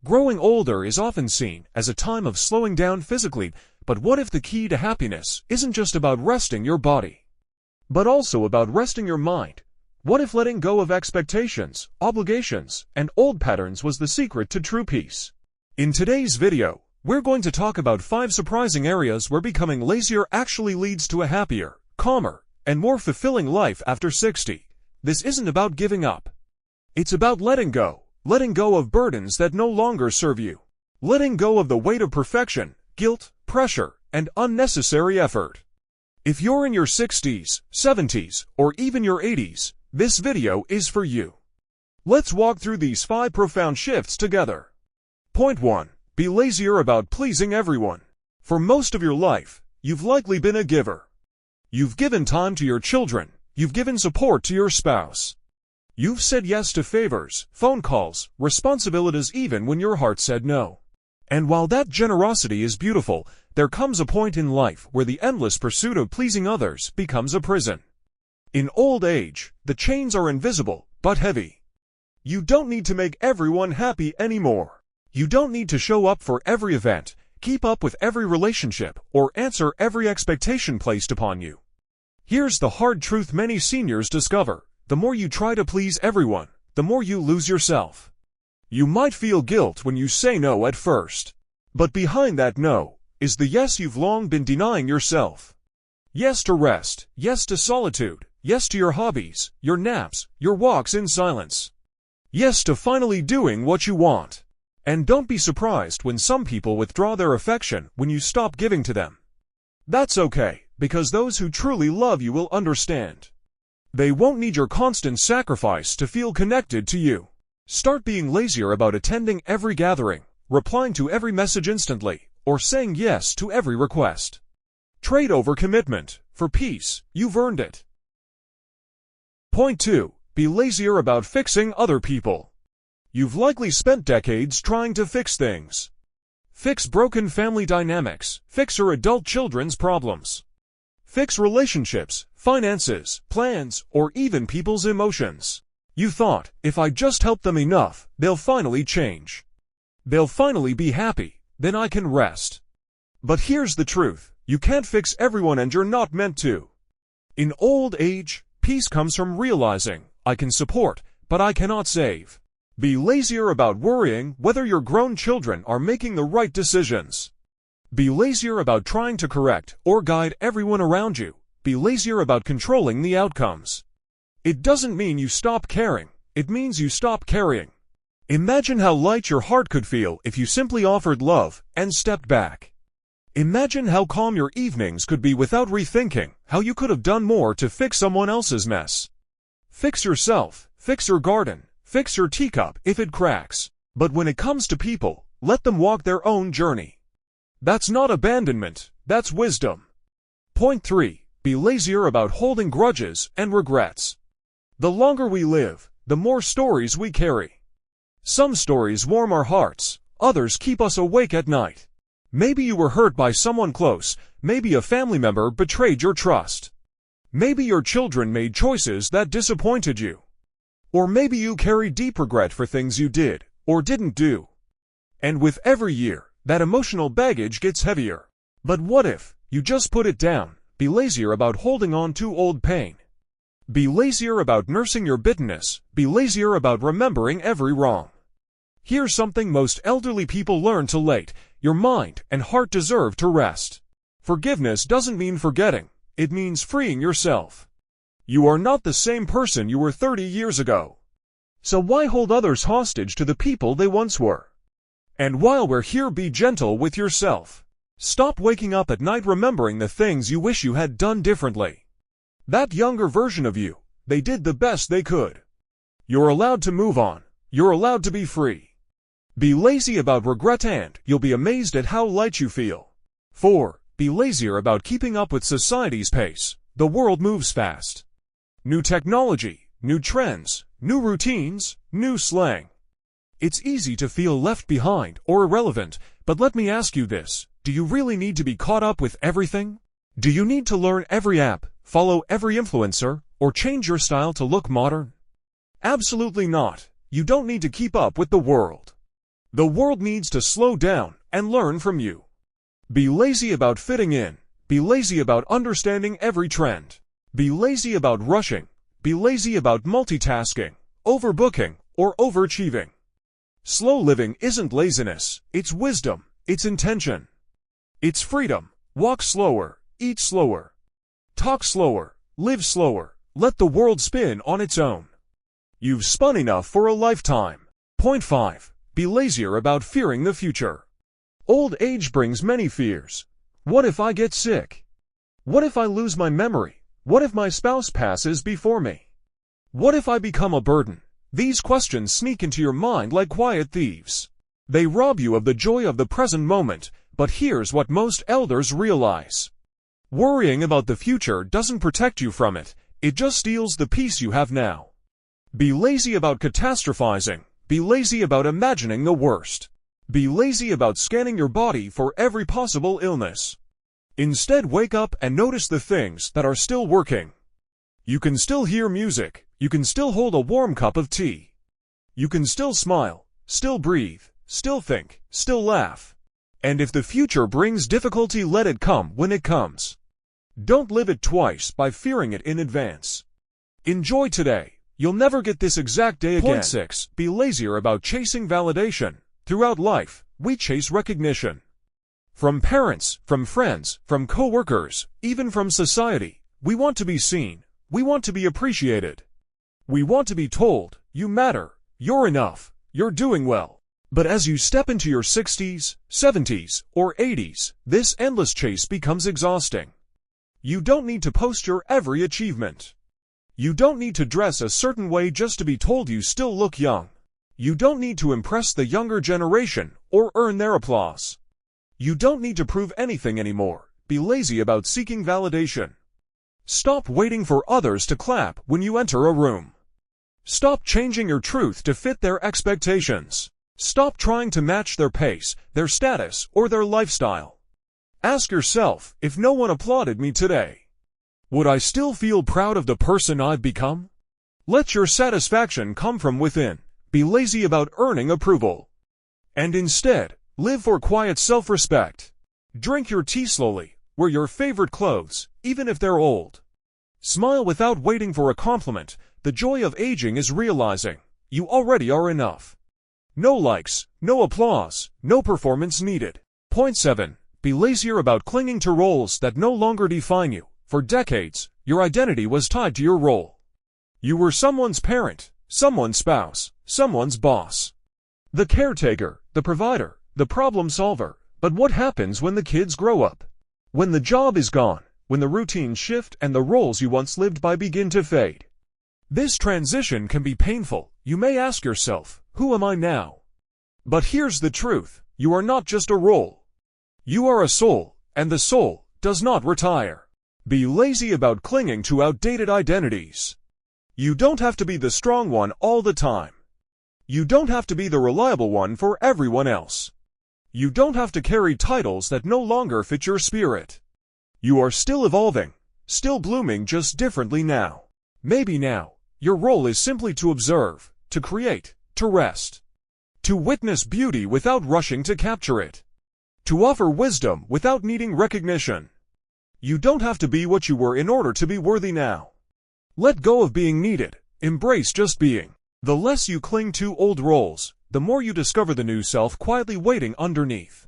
Growing older is often seen as a time of slowing down physically, but what if the key to happiness isn't just about resting your body, but also about resting your mind? What if letting go of expectations, obligations, and old patterns was the secret to true peace? In today's video, we're going to talk about 5 surprising areas where becoming lazier actually leads to a happier, calmer, and more fulfilling life after 60. This isn't about giving up. It's about letting go of burdens that no longer serve you. Letting go of the weight of perfection, guilt, pressure, and unnecessary effort. If you're in your 60s, 70s, or even your 80s, this video is for you. Let's walk through these 5 profound shifts together. Point 1. Be lazier about pleasing everyone. For most of your life, you've likely been a giver. You've given time to your children. You've given support to your spouse. You've said yes to favors, phone calls, responsibilities even when your heart said no. And while that generosity is beautiful, there comes a point in life where the endless pursuit of pleasing others becomes a prison. In old age, the chains are invisible, but heavy. You don't need to make everyone happy anymore. You don't need to show up for every event, keep up with every relationship, or answer every expectation placed upon you. Here's the hard truth many seniors discover. The more you try to please everyone, the more you lose yourself. You might feel guilt when you say no at first. But behind that no is the yes you've long been denying yourself. Yes to rest, yes to solitude, yes to your hobbies, your naps, your walks in silence. Yes to finally doing what you want. And don't be surprised when some people withdraw their affection when you stop giving to them. That's okay, because those who truly love you will understand. They won't need your constant sacrifice to feel connected to you. Start being lazier about attending every gathering, replying to every message instantly, or saying yes to every request. Trade over commitment. For peace, you've earned it. Point 2. Be lazier about fixing other people. You've likely spent decades trying to fix things. Fix broken family dynamics, fix your adult children's problems. Fix relationships, finances, plans, or even people's emotions. You thought, if I just help them enough, they'll finally change. They'll finally be happy, then I can rest. But here's the truth, you can't fix everyone and you're not meant to. In old age, peace comes from realizing, I can support, but I cannot save. Be lazier about worrying whether your grown children are making the right decisions. Be lazier about trying to correct or guide everyone around you. Be lazier about controlling the outcomes. It doesn't mean you stop caring. It means you stop carrying. Imagine how light your heart could feel if you simply offered love and stepped back. Imagine how calm your evenings could be without rethinking how you could have done more to fix someone else's mess. Fix yourself, fix your garden, fix your teacup if it cracks. But when it comes to people, let them walk their own journey. That's not abandonment, that's wisdom. Point 3. Be lazier about holding grudges and regrets. The longer we live, the more stories we carry. Some stories warm our hearts, others keep us awake at night. Maybe you were hurt by someone close, maybe a family member betrayed your trust. Maybe your children made choices that disappointed you. Or maybe you carry deep regret for things you did or didn't do. And with every year, that emotional baggage gets heavier. But what if you just put it down? Be lazier about holding on to old pain. Be lazier about nursing your bitterness. Be lazier about remembering every wrong. Here's something most elderly people learn too late. Your mind and heart deserve to rest. Forgiveness doesn't mean forgetting. It means freeing yourself. You are not the same person you were 30 years ago. So why hold others hostage to the people they once were? And while we're here, be gentle with yourself. Stop waking up at night remembering the things you wish you had done differently. That younger version of you, they did the best they could. You're allowed to move on. You're allowed to be free. Be lazy about regret and you'll be amazed at how light you feel. 4. Be lazier about keeping up with society's pace. The world moves fast. New technology, new trends, new routines, new slang. It's easy to feel left behind or irrelevant, but let me ask you this. Do you really need to be caught up with everything? Do you need to learn every app, follow every influencer, or change your style to look modern? Absolutely not. You don't need to keep up with the world. The world needs to slow down and learn from you. Be lazy about fitting in. Be lazy about understanding every trend. Be lazy about rushing. Be lazy about multitasking, overbooking, or overachieving. Slow living isn't laziness, it's wisdom, it's intention. It's freedom. Walk slower, eat slower, talk slower, live slower, let the world spin on its own. You've spun enough for a lifetime. Point 5. Be lazier about fearing the future. Old age brings many fears. What if I get sick? What if I lose my memory? What if my spouse passes before me? What if I become a burden? These questions sneak into your mind like quiet thieves. They rob you of the joy of the present moment, but here's what most elders realize. Worrying about the future doesn't protect you from it, it just steals the peace you have now. Be lazy about catastrophizing. Be lazy about imagining the worst. Be lazy about scanning your body for every possible illness. Instead, wake up and notice the things that are still working. You can still hear music. You can still hold a warm cup of tea. You can still smile, still breathe, still think, still laugh. And if the future brings difficulty, let it come when it comes. Don't live it twice by fearing it in advance. Enjoy today. You'll never get this exact day again. Point 6. Be lazier about chasing validation. Throughout life, we chase recognition. From parents, from friends, from co-workers, even from society. We want to be seen. We want to be appreciated. We want to be told, you matter, you're enough, you're doing well. But as you step into your 60s, 70s, or 80s, this endless chase becomes exhausting. You don't need to post your every achievement. You don't need to dress a certain way just to be told you still look young. You don't need to impress the younger generation or earn their applause. You don't need to prove anything anymore. Be lazy about seeking validation. Stop waiting for others to clap when you enter a room. Stop changing your truth to fit their expectations. Stop trying to match their pace, their status, or their lifestyle. Ask yourself, if no one applauded me today, would I still feel proud of the person I've become? Let your satisfaction come from within. Be lazy about earning approval. And instead, live for quiet self-respect. Drink your tea slowly. Wear your favorite clothes, even if they're old. Smile without waiting for a compliment. The joy of aging is realizing you already are enough. No likes, no applause, no performance needed. Point 7. Be lazier about clinging to roles that no longer define you. For decades, your identity was tied to your role. You were someone's parent, someone's spouse, someone's boss. The caretaker, the provider, the problem solver. But what happens when the kids grow up? When the job is gone, when the routines shift and the roles you once lived by begin to fade? This transition can be painful. You may ask yourself, who am I now? But here's the truth. You are not just a role. You are a soul, and the soul does not retire. Be lazy about clinging to outdated identities. You don't have to be the strong one all the time. You don't have to be the reliable one for everyone else. You don't have to carry titles that no longer fit your spirit. You are still evolving, still blooming, just differently now. Maybe now, your role is simply to observe, to create, to rest, to witness beauty without rushing to capture it, to offer wisdom without needing recognition. You don't have to be what you were in order to be worthy now. Let go of being needed, embrace just being. The less you cling to old roles, the more you discover the new self quietly waiting underneath.